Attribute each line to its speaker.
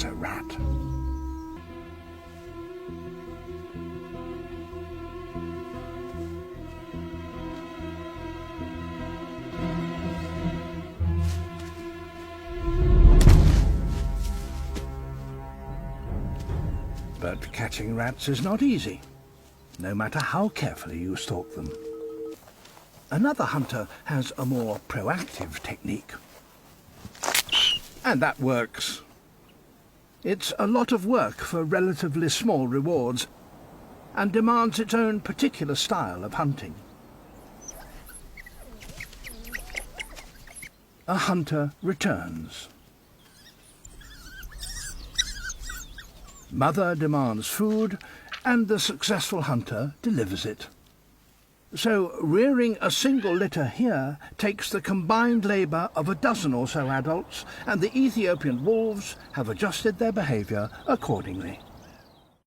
Speaker 1: as a rat. But catching rats is not easy, no matter how carefully you stalk them. Another hunter has a more proactive technique. And that works. It's a lot of work for relatively small rewards, and demands its own particular style of hunting. A hunter returns. Mother demands food, and the successful hunter delivers it. So rearing a single litter here takes the combined labour of a dozen or so adults, and the Ethiopian wolves have adjusted their behaviour accordingly.